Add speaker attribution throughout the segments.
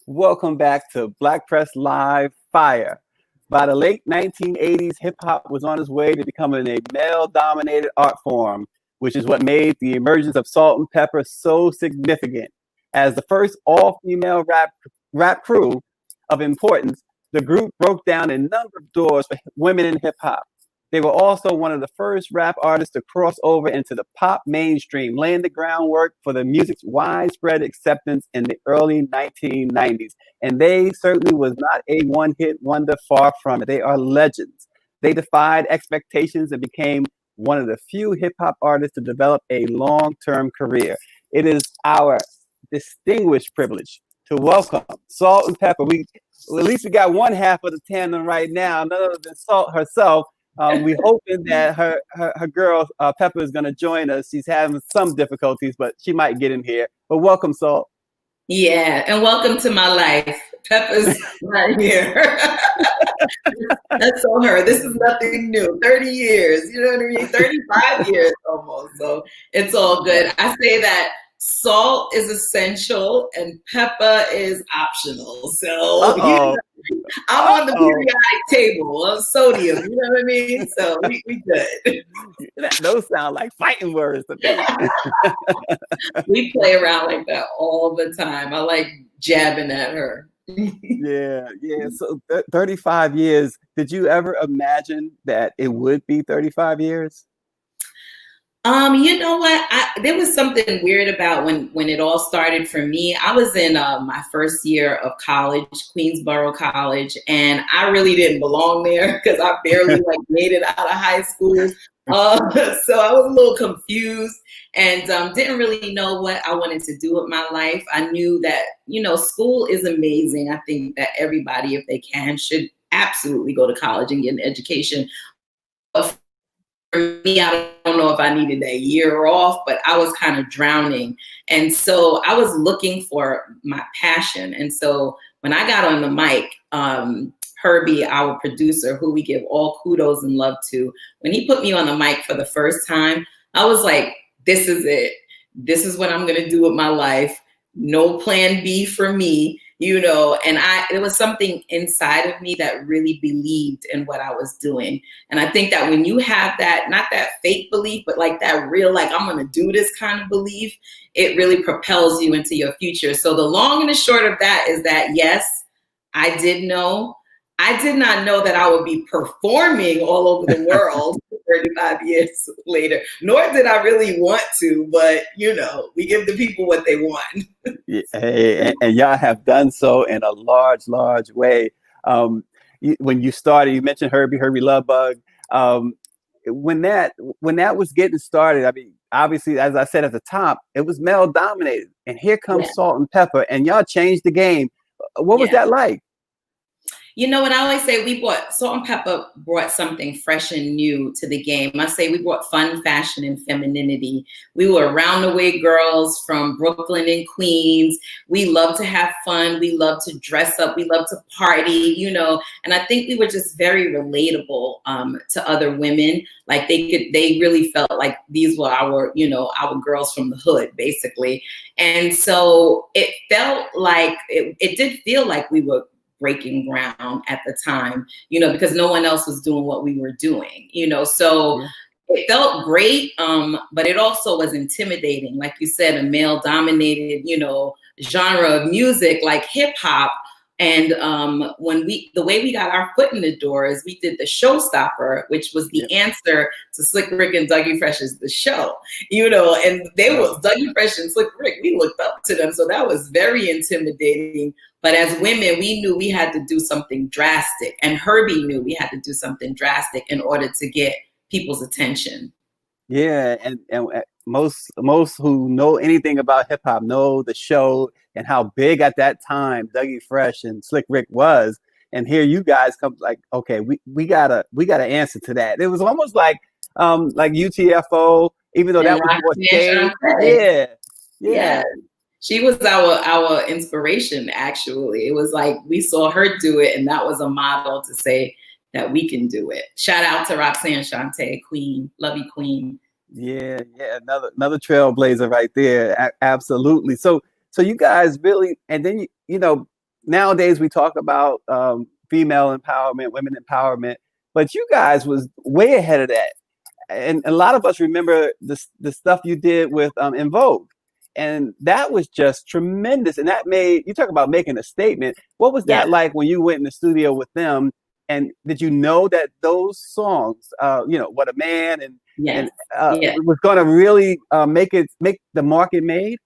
Speaker 1: Welcome back to Black Press Live Fire. By the late 1980s, hip hop was on its way to becoming a male dominated art form, which is what made the emergence of Salt-N-Pepa so significant. As the first all female rap crew of importance, the group broke down a number of doors for women in hip hop. They were also one of the first rap artists to cross over into the pop mainstream, laying the groundwork for the music's widespread acceptance in the early 1990s. And they certainly was not a one-hit wonder, far from it. They are legends. They defied expectations and became one of the few hip-hop artists to develop a long-term career. It is our distinguished privilege to welcome Salt-N-Pepa. At least we got one half of the tandem right now, none other than Salt herself. We're hoping that her girl Peppa is going to join us. She's having some difficulties, but she might get in here. But welcome, Salt.
Speaker 2: Yeah, and welcome to my life. Peppa's not here. That's on her. This is nothing new. 30 years, you know what I mean? 35 years almost. So it's all good. I say that salt is essential and pepper is optional. So you know, I'm on the periodic table of sodium. You know what I mean? So we good.
Speaker 1: Those sound like fighting words to me.
Speaker 2: We play around like that all the time. I like jabbing at her.
Speaker 1: Yeah. So 35 years. Did you ever imagine that it would be 35 years?
Speaker 2: You know what? There was something weird about when it all started for me. I was in my first year of college, Queensborough College, and I really didn't belong there because I barely made it out of high school. So I was a little confused and didn't really know what I wanted to do with my life. I knew that, school is amazing. I think that everybody, if they can, should absolutely go to college and get an education. But for me, I don't know if I needed that year off, but I was kind of drowning. And so I was looking for my passion. And so when I got on the mic, Herbie, our producer, who we give all kudos and love to, when he put me on the mic for the first time, I was like, this is it. This is what I'm going to do with my life. No plan B for me. And it was something inside of me that really believed in what I was doing. And I think that when you have that, not that fake belief, but like that real, I'm going to do this kind of belief, it really propels you into your future. So the long and the short of that is that, yes, I did not know that I would be performing all over the world 35 years later, nor did I really want to, but we give the people what they want.
Speaker 1: Hey, and y'all have done so in a large way. When you started, you mentioned Herbie Lovebug. When that was getting started, I mean, obviously, as I said at the top, it was male dominated, and here comes Salt-N-Pepa, and y'all changed the game. What was that like?
Speaker 2: You know what I always say? Salt-N-Pepa brought something fresh and new to the game. I say we brought fun, fashion, and femininity. We were around the way girls from Brooklyn and Queens. We love to have fun. We love to dress up. We love to party, and I think we were just very relatable to other women. Like they really felt like these were our girls from the hood, basically. And so it felt like, it did feel like we were breaking ground at the time, because no one else was doing what we were doing, so it felt great. But it also was intimidating. Like you said, a male dominated, genre of music like hip hop. And the way we got our foot in the door is we did the Showstopper, which was the answer to Slick Rick and Dougie Fresh's The Show, and they were Dougie Fresh and Slick Rick. We looked up to them. So that was very intimidating. But as women, we knew we had to do something drastic. And Herbie knew we had to do something drastic in order to get people's attention.
Speaker 1: Yeah, and most who know anything about hip hop know The Show and how big at that time Dougie Fresh and Slick Rick was. And here you guys come like, okay, we gotta answer to that. It was almost like UTFO, even though that was more stage. Yeah.
Speaker 2: She was our inspiration, actually. It was like we saw her do it, and that was a model to say that we can do it. Shout out to Roxanne Shante, Queen. Love you, Queen.
Speaker 1: Yeah. Another trailblazer right there. Absolutely. So you guys really, and then nowadays we talk about female empowerment, women empowerment, but you guys was way ahead of that. And a lot of us remember the stuff you did with In Vogue. And that was just tremendous. And that made, you talk about making a statement. What was that like when you went in the studio with them? And did you know that those songs, What a Man was going to really make the market made?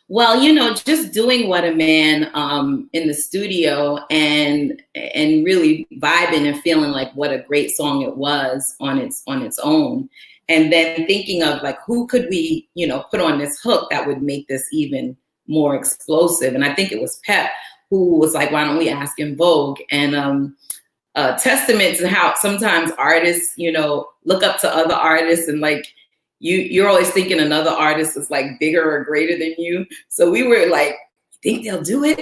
Speaker 2: Well, just doing What a Man in the studio and really vibing and feeling like what a great song it was on its own. And then thinking of like, who could we, put on this hook that would make this even more explosive? And I think it was Pep who was like, why don't we ask In Vogue? And testament to how sometimes artists, look up to other artists and like, you're always thinking another artist is like bigger or greater than you. So we were like, you think they'll do it?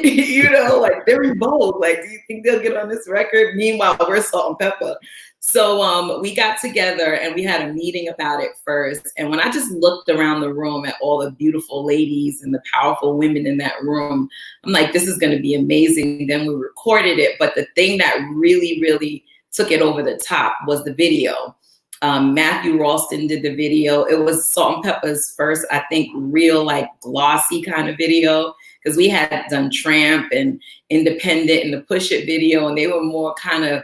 Speaker 2: Like they're In Vogue. Like, do you think they'll get on this record? Meanwhile, we're Salt-N-Pepa. So we got together and we had a meeting about it first. And when I just looked around the room at all the beautiful ladies and the powerful women in that room, I'm like, this is going to be amazing. Then we recorded it. But the thing that really, really took it over the top was the video. Matthew Ralston did the video. It was Salt-N-Pepa's first, I think, real like glossy kind of video, because we had done Tramp and Independent and the Push It video, and they were more kind of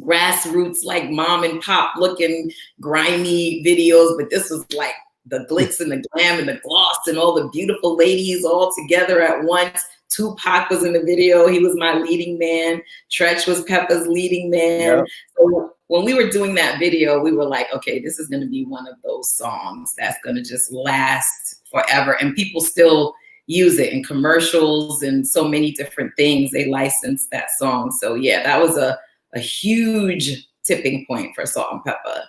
Speaker 2: grassroots, like mom and pop looking grimy videos. But this was like the glitz and the glam and the gloss and all the beautiful ladies all together at once. Tupac was in the video. He was my leading man. Tretch was Peppa's leading man. Yep. So when we were doing that video, we were like, okay, this is going to be one of those songs that's going to just last forever. And people still use it in commercials and so many different things. They licensed that song. So yeah, that was a huge tipping point for Salt-N-Pepa.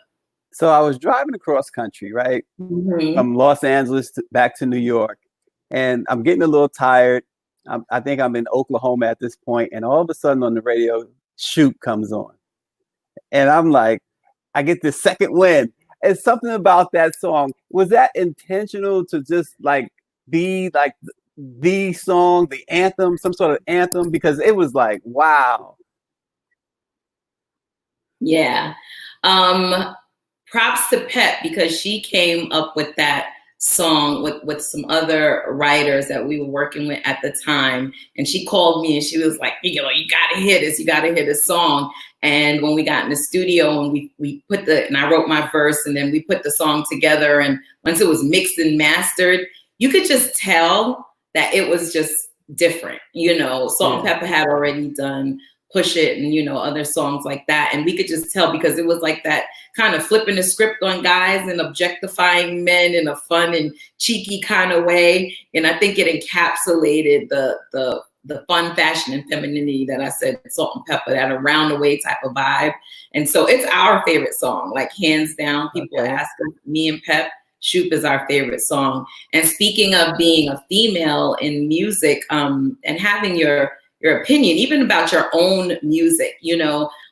Speaker 1: So I was driving across country, right? Mm-hmm. From Los Angeles back to New York. And I'm getting a little tired. I think I'm in Oklahoma at this point, and all of a sudden on the radio, Shoot comes on. And I'm like, I get this second wind. It's something about that song. Was that intentional to just like be like the song, the anthem, some sort of anthem? Because it was like, wow.
Speaker 2: Yeah. Props to Pep, because she came up with that song with some other writers that we were working with at the time. And she called me and she was like, you gotta hear this, you gotta hear this song. And when we got in the studio and we put and I wrote my verse and then we put the song together, and once it was mixed and mastered, you could just tell that it was just different. Salt-N-Pepa had already done Push It and, other songs like that. And we could just tell, because it was like that kind of flipping the script on guys and objectifying men in a fun and cheeky kind of way. And I think it encapsulated the fun, fashion, and femininity that I said, Salt-N-Pepa, that around the way type of vibe. And so it's our favorite song, like hands down. People ask us, me and Pep, Shoop is our favorite song. And speaking of being a female in music, and having your opinion, even about your own music,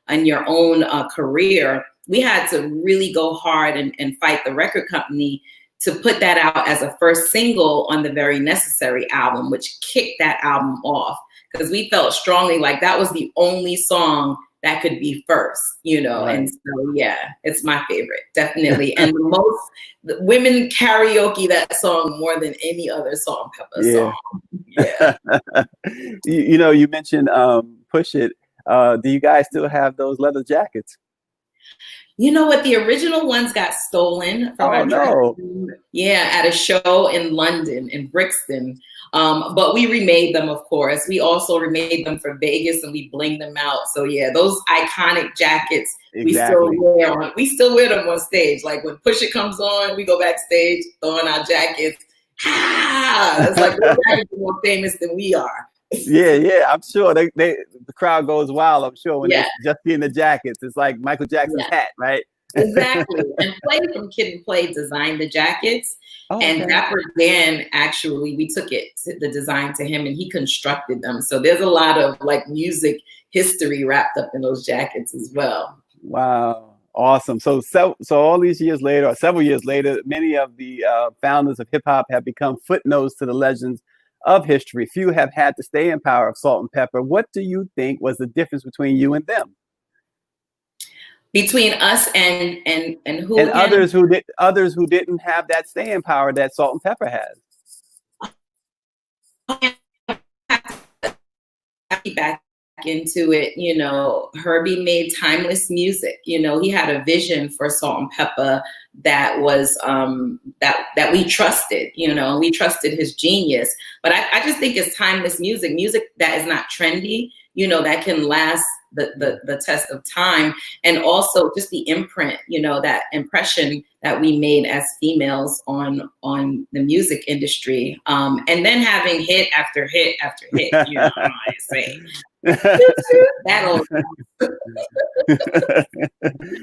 Speaker 2: and your own career, we had to really go hard and fight the record company to put that out as a first single on the Very Necessary album, which kicked that album off, because we felt strongly like that was the only song that could be first, Right. And so, yeah, it's my favorite, definitely. And the women karaoke that song more than any other Salt-N-Pepa song. Yeah.
Speaker 1: You mentioned Push It. Do you guys still have those leather jackets?
Speaker 2: You know what? The original ones got stolen from our dress. Yeah, at a show in London, in Brixton. But we remade them, of course. We also remade them for Vegas and we blinged them out. So yeah, those iconic jackets, exactly. we still wear them on stage. Like when Push It comes on, we go backstage, throw on our jackets. It's like those jackets are more famous than we are.
Speaker 1: Yeah, I'm sure the crowd goes wild. I'm sure when they just see in the jackets, it's like Michael Jackson's hat, right?
Speaker 2: Exactly. And Play from Kid and Play designed the jackets, and Dapper Dan, actually, we took the design to him, and he constructed them. So there's a lot of like music history wrapped up in those jackets as well.
Speaker 1: Wow, awesome. So all these years later, or several years later, many of the founders of hip hop have become footnotes to the legends of history. Few have had the staying power of Salt-N-Pepa. What do you think was the difference between you and them?
Speaker 2: Between us and who
Speaker 1: And
Speaker 2: again?
Speaker 1: others who didn't have that staying power that Salt-N-Pepa has.
Speaker 2: Back into it, you know, Herbie made timeless music. You know, he had a vision for Salt-N-Pepa that was that we trusted. You know, we trusted his genius. But I just think it's timeless music that is not trendy. You know, that can last the test of time, and also just the imprint. You know, that impression that we made as females on the music industry, and then having hit after hit after hit. You know, I say that'll.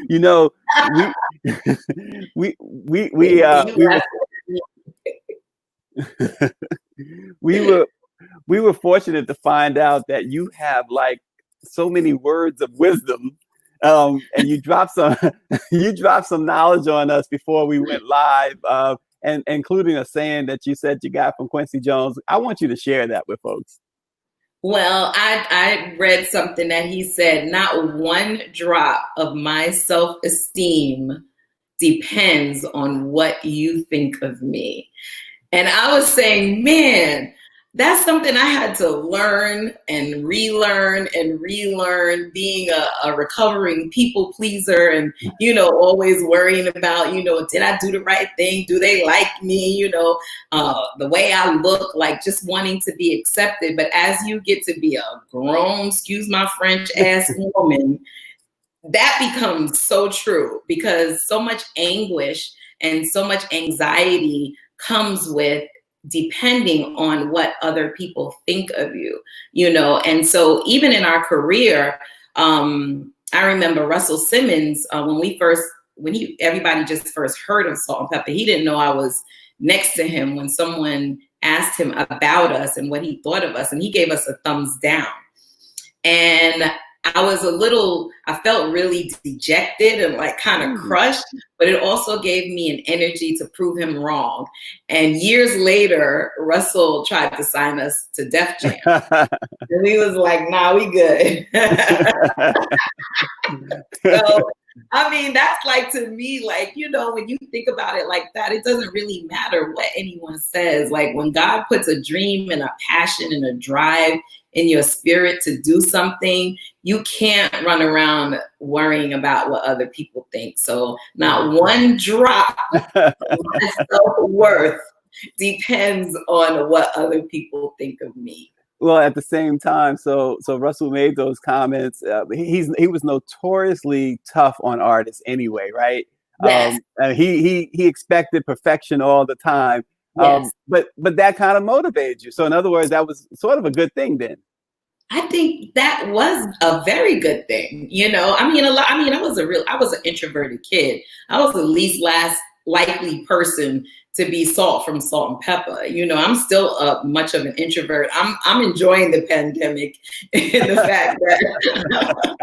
Speaker 1: You know, we were fortunate to find out that you have like so many words of wisdom, and you dropped some knowledge on us before we went live, and including a saying that you said you got from Quincy Jones. I want you to share that with folks.
Speaker 2: Well, I read something that he said, not one drop of my self-esteem depends on what you think of me. And I was saying, man, that's something I had to learn and relearn, being a recovering people pleaser and, you know, always worrying about, you know, did I do the right thing? Do they like me? You know, the way I look, like just wanting to be accepted. But as you get to be a grown, excuse my French, ass woman, that becomes so true, because so much anguish and so much anxiety comes with depending on what other people think of you, you know. And so even in our career, I remember Russell Simmons, when everybody just first heard of Salt-N-Pepa, he didn't know I was next to him when someone asked him about us and what he thought of us, and he gave us a thumbs down. And I felt really dejected and like kind of crushed, but it also gave me an energy to prove him wrong. And years later, Russell tried to sign us to Def Jam. And he was like, nah, we good. So, I mean, that's like, to me, like, you know, when you think about it like that, it doesn't really matter what anyone says. Like when God puts a dream and a passion and a drive in your spirit to do something, you can't run around worrying about what other people think. So not one drop of my self-worth depends on what other people think of me.
Speaker 1: Well, at the same time, so Russell made those comments. He was notoriously tough on artists anyway, right?
Speaker 2: Yes.
Speaker 1: He expected perfection all the time.
Speaker 2: Yes.
Speaker 1: But that kind of motivated you. So in other words, that was sort of a good thing then.
Speaker 2: I think that was a very good thing. You know, I was an introverted kid. I was the least likely person to be Salt from Salt-N-Pepa. You know, I'm still much of an introvert. I'm enjoying the pandemic and the fact that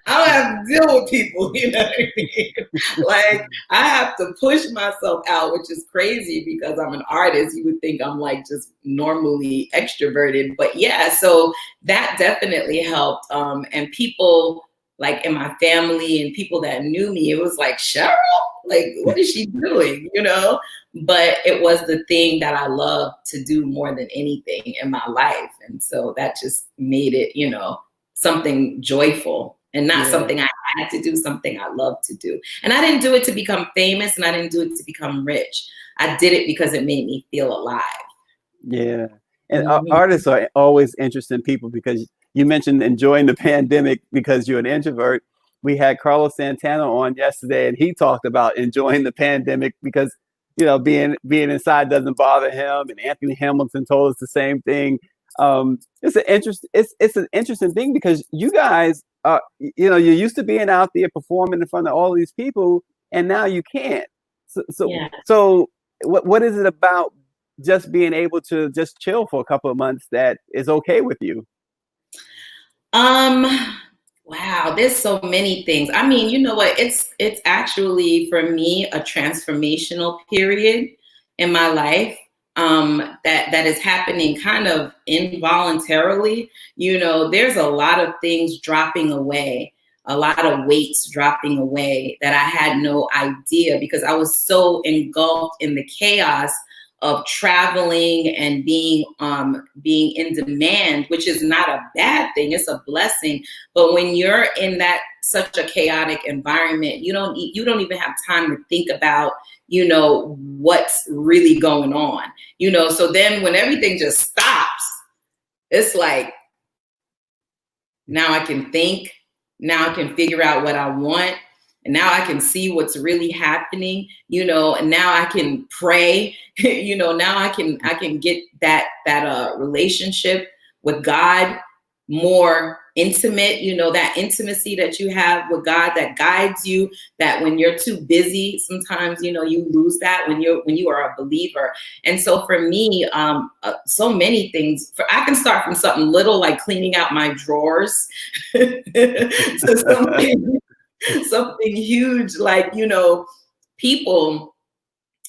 Speaker 2: I don't have to deal with people, you know what I mean? Like, I have to push myself out, which is crazy because I'm an artist. You would think I'm like just normally extroverted. But yeah, so that definitely helped. And people like in my family and people that knew me, it was like, Cheryl, like, what is she doing? You know? But it was the thing that I love to do more than anything in my life. And so that just made it, you know, something joyful. And not something I had to do, something I love to do. And I didn't do it to become famous, and I didn't do it to become rich. I did it because it made me feel alive.
Speaker 1: Yeah. And artists are always interesting people, because you mentioned enjoying the pandemic because you're an introvert. We had Carlos Santana on yesterday, and he talked about enjoying the pandemic because, you know, being inside doesn't bother him. And Anthony Hamilton told us the same thing. It's an interesting thing because you guys, you know, you're used to being out there performing in front of all these people, and now you can't. So what is it about just being able to just chill for a couple of months that is okay with you?
Speaker 2: Wow, there's so many things. I mean, you know what? It's actually for me a transformational period in my life. that is happening kind of involuntarily. You know, there's a lot of things dropping away, a lot of weights dropping away that I had no idea, because I was so engulfed in the chaos of traveling and being in demand, which is not a bad thing, it's a blessing. But when you're in that such a chaotic environment, you don't even have time to think about, you know, what's really going on, you know. So then when everything just stops, it's like, now I can think, now I can figure out what I want, and now I can see what's really happening, you know, and now I can pray, you know, now I can get that relationship with God more intimate, you know, that intimacy that you have with God that guides you, that when you're too busy, sometimes, you know, you lose that when you are a believer. And so for me, so many things, I can start from something little like cleaning out my drawers to something huge, like, you know, people,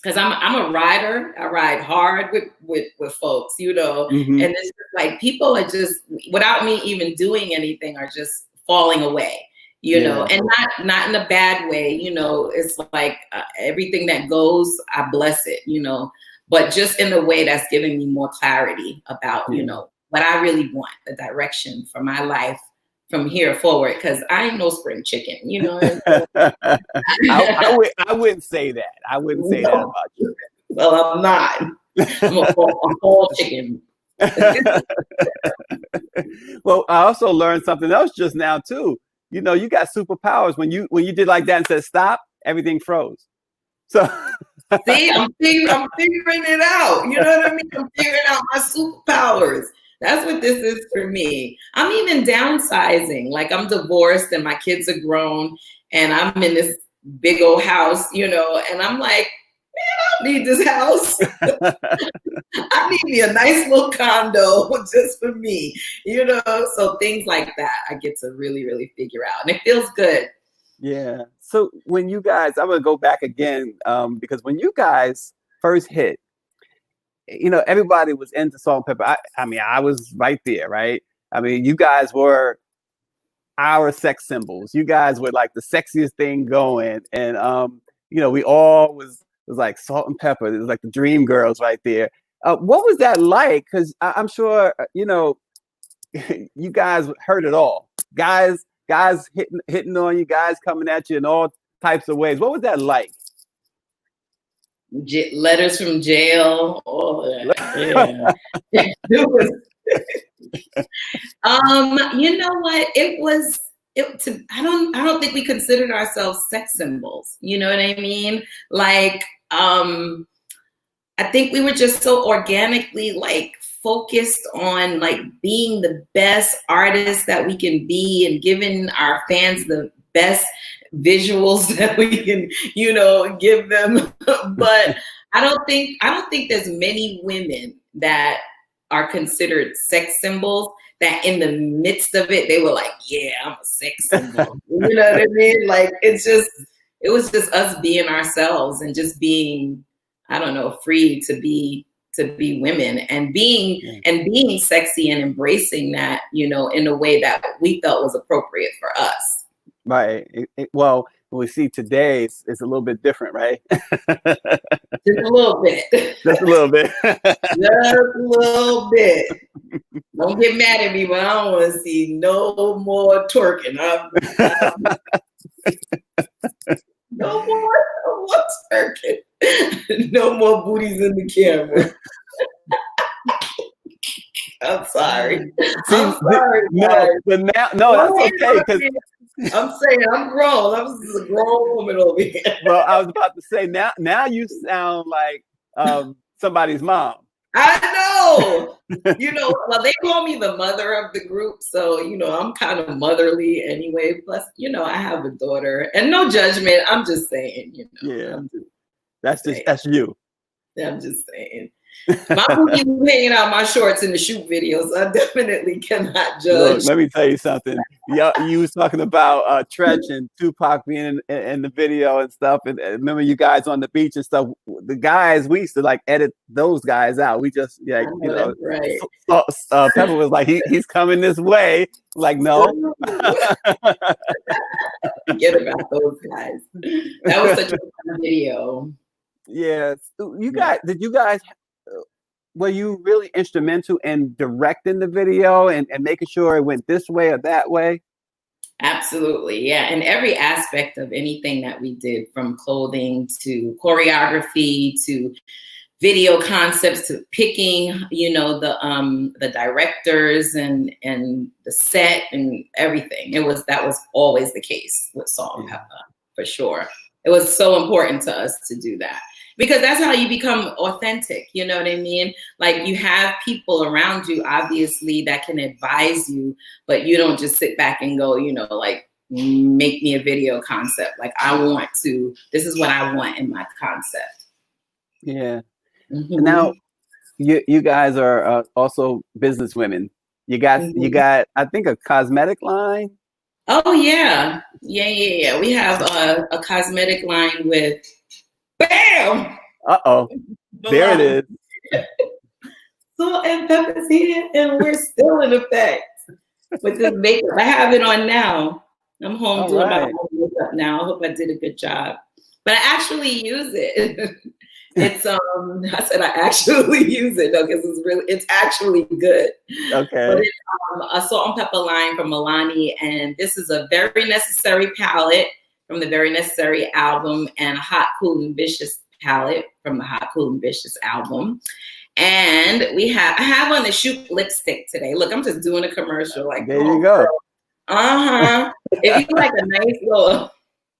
Speaker 2: because I'm a rider. I ride hard with folks, you know,
Speaker 1: Mm-hmm.
Speaker 2: and it's just like people are just, without me even doing anything, are just falling away, you know, and not in a bad way, you know. It's like everything that goes, I bless it, you know, but just in a way that's giving me more clarity about, you know, what I really want, the direction for my life from here forward, because I ain't no spring chicken, you know.
Speaker 1: I wouldn't say that. I wouldn't say that about you.
Speaker 2: Well, I'm not. I'm a fall chicken.
Speaker 1: Well, I also learned something else just now too. You know, you got superpowers. When you did like that and said stop, everything froze. So
Speaker 2: see, I'm figuring it out. You know what I mean? I'm figuring out my superpowers. That's what this is for me. I'm even downsizing. Like, I'm divorced and my kids are grown and I'm in this big old house, you know, and I'm like, man, I don't need this house. I need me a nice little condo just for me, you know? So things like that, I get to really, really figure out, and it feels good.
Speaker 1: Yeah. So when you guys, I'm going to go back again, because when you guys first hit, you know, everybody was into Salt-N-Pepa. I mean, I was right there, right? I mean, you guys were our sex symbols. You guys were like the sexiest thing going. And, you know, we all was like Salt-N-Pepa. It was like the dream girls right there. What was that like? Because I'm sure, you know, you guys heard it all. Guys hitting on you, guys coming at you in all types of ways. What was that like?
Speaker 2: Letters from jail. Oh, yeah. It was, you know what? I don't think we considered ourselves sex symbols. You know what I mean? Like, I think we were just so organically like focused on like being the best artists that we can be and giving our fans the best visuals that we can, you know, give them. But I don't think there's many women that are considered sex symbols that in the midst of it, they were like, yeah, I'm a sex symbol. You know what I mean? Like, it was just us being ourselves and just being, I don't know, free to be women and being sexy and embracing that, you know, in a way that we felt was appropriate for us.
Speaker 1: Right. Well, what we see today is a little bit different, right?
Speaker 2: Just a little bit.
Speaker 1: Just a little bit.
Speaker 2: Just a little bit. Don't get mad at me, but I don't want to see no more twerking. No more twerking. No more booties in the camera. I'm sorry. I'm sorry.
Speaker 1: No, but now, no, that's okay. Because
Speaker 2: I'm saying I'm grown. I'm just a grown woman over here.
Speaker 1: Well, I was about to say now you sound like somebody's mom.
Speaker 2: I know. You know, well, they call me the mother of the group, so you know I'm kind of motherly anyway. Plus, you know, I have a daughter, and no judgment. I'm just saying, you know.
Speaker 1: Yeah, that's you.
Speaker 2: I'm just saying. My boobies was hanging out my shorts in the shoot videos. I definitely cannot judge.
Speaker 1: Look, let me tell you something. Yeah, you was talking about Tretch and Tupac being in the video and stuff, and remember you guys on the beach and stuff. The guys, we used to like edit those guys out. We just
Speaker 2: Right.
Speaker 1: Pepper was like, he's coming this way. Like, no.
Speaker 2: Forget about those guys. That was such a fun video.
Speaker 1: Yeah, did you guys? Were you really instrumental in directing the video and making sure it went this way or that way?
Speaker 2: Absolutely, yeah. And every aspect of anything that we did, from clothing to choreography to video concepts to picking, the directors and the set and everything. That was always the case with Salt-N-Pepa, for sure. It was so important to us to do that. Because that's how you become authentic, you know what I mean? Like, you have people around you, obviously, that can advise you, but you don't just sit back and go, like, make me a video concept. Like, this is what I want in my concept.
Speaker 1: Yeah. Mm-hmm. Now, you guys are also business women. You got, I think, a cosmetic line.
Speaker 2: Oh, yeah. Yeah. We have a cosmetic line with, bam!
Speaker 1: Uh-oh. There it is.
Speaker 2: Salt-N-Pepa's here, and we're still in effect with this makeup. I have it on now. I'm home doing my own makeup now. I hope I did a good job. But I actually use it. I said I actually use it, though, because it's actually good.
Speaker 1: Okay.
Speaker 2: But it's a Salt-N-Pepa line from Milani, and this is a Very Necessary palette from the Very Necessary album, and a Hot, Cool, and Vicious palette from the Hot, Cool, and Vicious album. And I have on the Shoot lipstick today. Look, I'm just doing a commercial. Like,
Speaker 1: there you go.
Speaker 2: Uh-huh. If you like a nice little.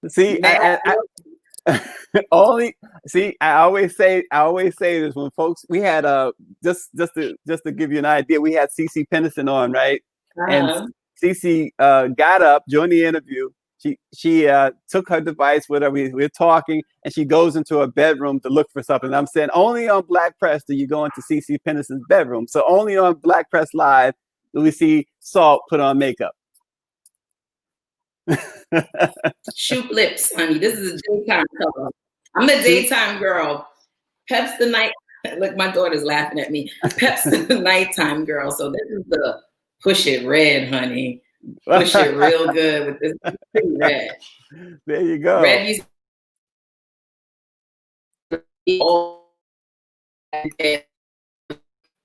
Speaker 1: See, I always say this when folks, we had just to give you an idea, we had CeCe Peniston on, right? And CeCe got up, joined the interview. She took her device with her. We're talking, and she goes into her bedroom to look for something. I'm saying only on Black Press do you go into CeCe Peniston's bedroom. So only on Black Press Live do we see Salt put on makeup.
Speaker 2: Shoot lips, honey. This is a daytime color. I'm a daytime girl. Pep's the night. Look, my daughter's laughing at me. Pep's the nighttime girl. So this is the push it red, honey. Push it real good with this pretty red.
Speaker 1: There you go.
Speaker 2: Red used to be all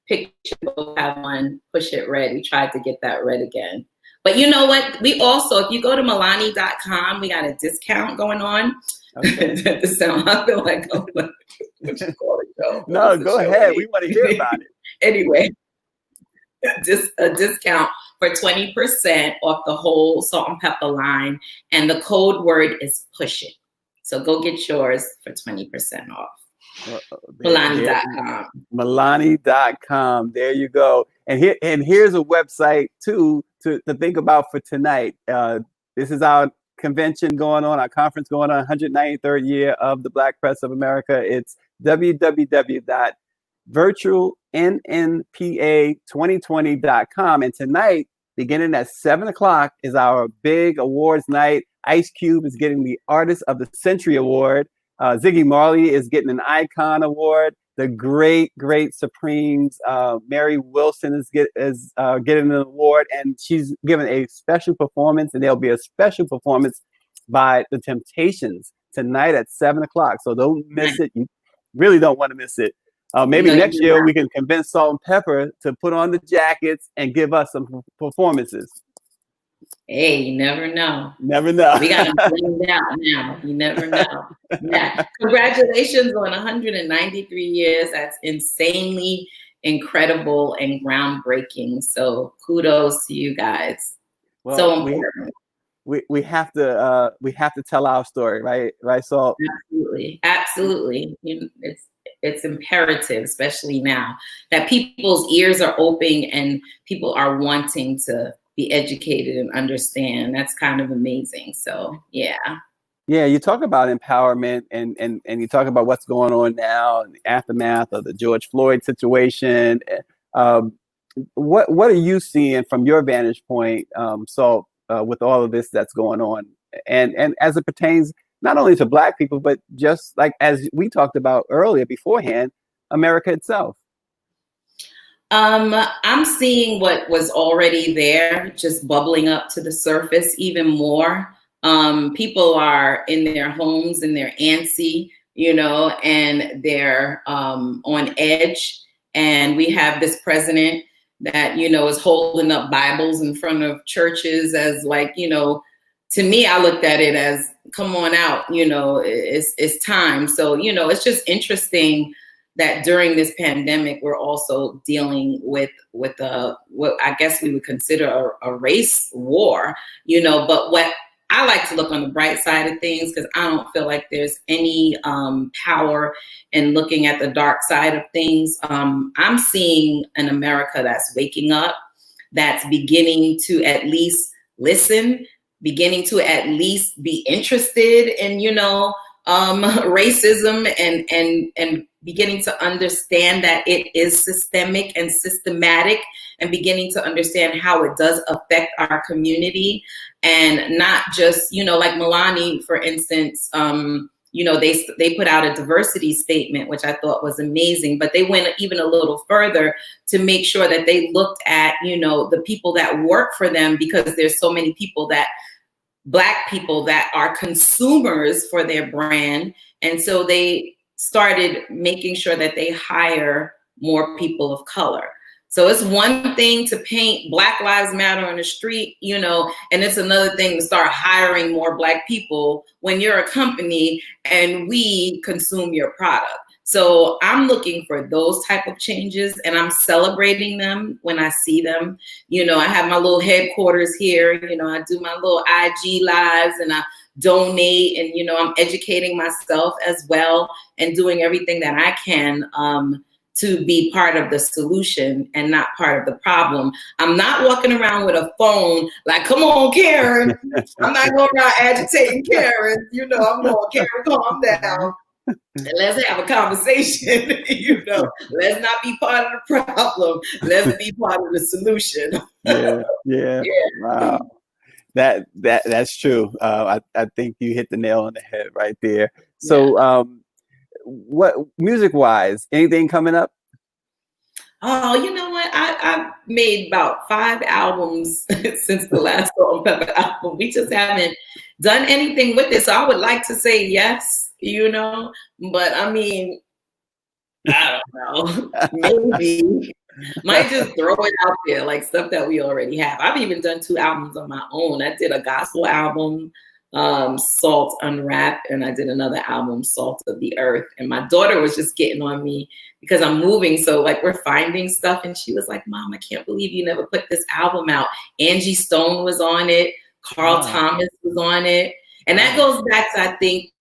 Speaker 2: picture have one, push it red. We tried to get that red again. But you know what? We also, if you go to Milani.com, we got a discount going on. Okay. I feel like, oh, what you call it, though?
Speaker 1: No, go ahead. We want to hear about it.
Speaker 2: Anyway, a discount for 20% off the whole Salt-N-Pepa line. And the code word is push it. So go get yours for 20% off. Milani.com.
Speaker 1: Milani.com. There you go. And here's a website too to think about for tonight. This is our convention going on, our conference going on, 193rd year of the Black Press of America. It's www.virtualnnpa2020.com. And tonight, beginning at 7:00, is our big awards night. Ice Cube is getting the Artist of the Century Award. Ziggy Marley is getting an Icon Award. The great Supremes, Mary Wilson is getting an award, and she's given a special performance, and there'll be a special performance by The Temptations tonight at 7:00. So don't miss it. You really don't want to miss it. Maybe next year we can convince Salt-N-Pepa to put on the jackets and give us some performances.
Speaker 2: Hey, you never know.
Speaker 1: Never know.
Speaker 2: We got to bring it out now. You never know. Yeah. Congratulations on 193 years. That's insanely incredible and groundbreaking. So kudos to you guys. Well, so important.
Speaker 1: We have to tell our story, right? Right, Salt?
Speaker 2: Absolutely. It's imperative, especially now, that people's ears are open and people are wanting to be educated and understand. That's kind of amazing. So, yeah.
Speaker 1: Yeah, you talk about empowerment and you talk about what's going on now in the aftermath of the George Floyd situation. Um, what are you seeing from your vantage point, with all of this that's going on, and as it pertains not only to Black people, but just like as we talked about earlier beforehand, America itself?
Speaker 2: I'm seeing what was already there, just bubbling up to the surface even more. People are in their homes and they're antsy, and they're on edge. And we have this president that, is holding up Bibles in front of churches as like, to me, I looked at it as, come on out, it's time. So, it's just interesting that during this pandemic, we're also dealing with what I guess we would consider a race war, but what I like to look on the bright side of things, because I don't feel like there's any power in looking at the dark side of things. I'm seeing an America that's waking up, that's beginning to at least listen, beginning to at least be interested in, racism and beginning to understand that it is systemic and systematic, and beginning to understand how it does affect our community, and not just, like Milani, for instance, they put out a diversity statement, which I thought was amazing, but they went even a little further to make sure that they looked at, the people that work for them, because there's so many people Black people that are consumers for their brand. And so they started making sure that they hire more people of color. So it's one thing to paint Black Lives Matter on the street, and it's another thing to start hiring more Black people when you're a company and we consume your product. So I'm looking for those type of changes, and I'm celebrating them when I see them. I have my little headquarters here. I do my little IG lives and I donate, and, I'm educating myself as well and doing everything that I can to be part of the solution and not part of the problem. I'm not walking around with a phone like, come on, Karen. I'm not going around agitating Karen. I'm going, Karen, calm down. And let's have a conversation, let's not be part of the problem. Let's be part of the solution.
Speaker 1: Yeah. Wow. That's true. I think you hit the nail on the head right there. So, what music wise, anything coming up?
Speaker 2: Oh, you know what? I've made about 5 albums since the last Salt-N-Pepa album. We just haven't done anything with it. So I would like to say yes, but I mean, I don't know. Maybe might just throw it out there, like stuff that we already have. I've even done 2 albums on my own. I did a gospel album, Salt Unwrapped, and I did another album, Salt of the Earth. And my daughter was just getting on me because I'm moving, so like we're finding stuff, and she was like, Mom, I can't believe you never put this album out. Angie Stone was on it, Carl Thomas was on it. And that goes back to, I think,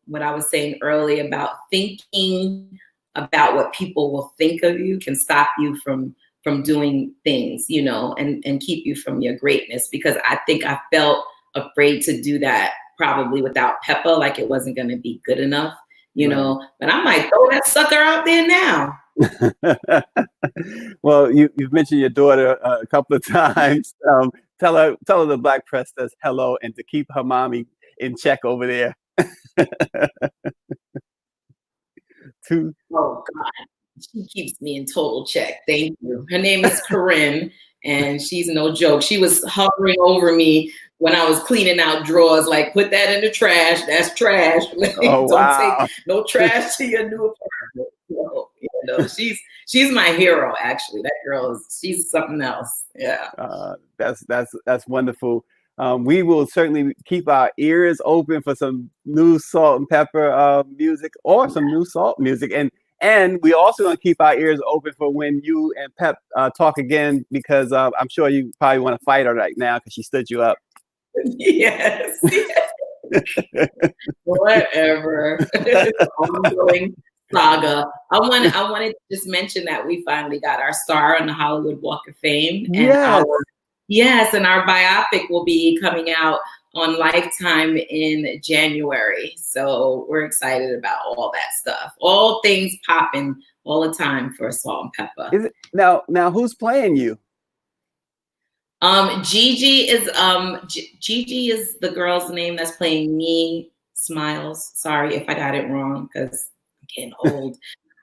Speaker 2: what I was saying earlier about thinking about what people will think of you can stop you from doing things, and keep you from your greatness. Because I think I felt afraid to do that probably without Peppa, like it wasn't going to be good enough, but I might throw that sucker out there now.
Speaker 1: Well, you've mentioned your daughter a couple of times. Tell her the Black press says hello, and to keep her mommy in check over there.
Speaker 2: Oh God, she keeps me in total check. Thank you. Her name is Corinne, and she's no joke. She was hovering over me when I was cleaning out drawers, like, put that in the trash. That's trash. Don't take no trash to your new apartment. She's my hero. Actually, that girl she's something else. Yeah.
Speaker 1: That's wonderful. We will certainly keep our ears open for some new Salt-N-Pepa music, or some new Salt music, and we also going to keep our ears open for when you and Pep talk again, because I'm sure you probably want to fight her right now because she stood you up.
Speaker 2: Yes. Whatever. Ongoing saga. I wanted to just mention that we finally got our star on the Hollywood Walk of Fame. And
Speaker 1: yes.
Speaker 2: Yes, and our biopic will be coming out on Lifetime in January. So we're excited about all that stuff. All things popping all the time for Salt-N-Pepa.
Speaker 1: Is it now who's playing you?
Speaker 2: Gigi is Gigi is the girl's name that's playing me. Smiles. Sorry if I got it wrong because I'm getting old.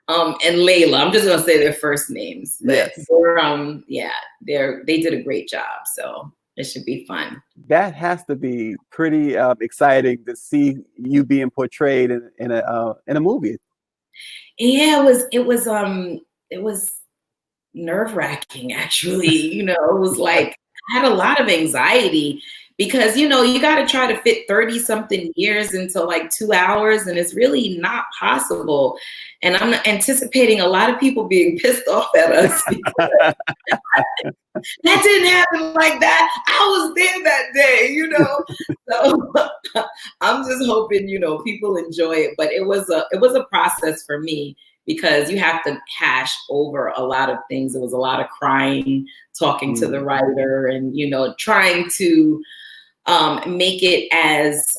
Speaker 2: And Layla. I'm just gonna say their first names. But
Speaker 1: yes.
Speaker 2: They did a great job. So it should be fun.
Speaker 1: That has to be pretty exciting to see you being portrayed in a movie.
Speaker 2: Yeah, it was nerve-wracking actually. You know, it was like I had a lot of anxiety because, you know, you got to try to fit 30 something years into like 2 hours and it's really not possible. And I'm anticipating a lot of people being pissed off at us because that didn't happen like that. I was there that day, you know. So I'm just hoping, you know, people enjoy it. But it was a process for me because you have to hash over a lot of things. It was a lot of crying, talking to the writer, and, you know, trying to make it as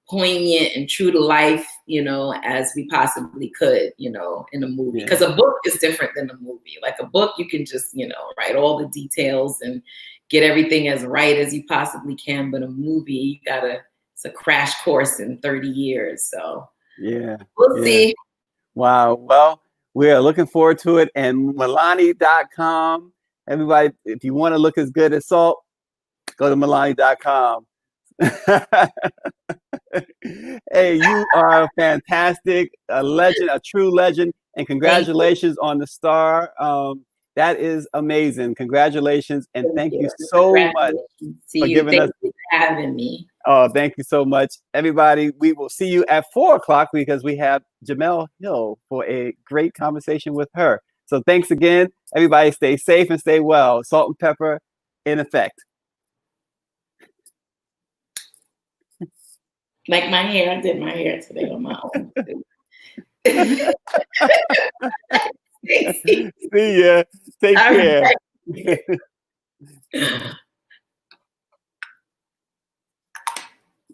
Speaker 2: poignant and true to life, you know, as we possibly could, you know, in a movie. Because a book is different than a movie. Like a book, you can just, you know, write all the details and get everything as right as you possibly can. But a movie, it's a crash course in 30 years. So we'll see.
Speaker 1: Wow. Well, we are looking forward to it. And Milani.com. Everybody, if you want to look as good as Salt, go to Milani.com. Hey, you are fantastic, a legend, a true legend, and congratulations on the star. That is amazing. Congratulations, and thank you so much for giving us.
Speaker 2: Thank you for having me.
Speaker 1: Oh, thank you so much, everybody. We will see you at 4 o'clock because we have Jamel Hill for a great conversation with her. So thanks again, everybody. Stay safe and stay well. Salt-N-Pepa in effect.
Speaker 2: Like my hair, I did my hair today on my own. See ya.
Speaker 1: Take care.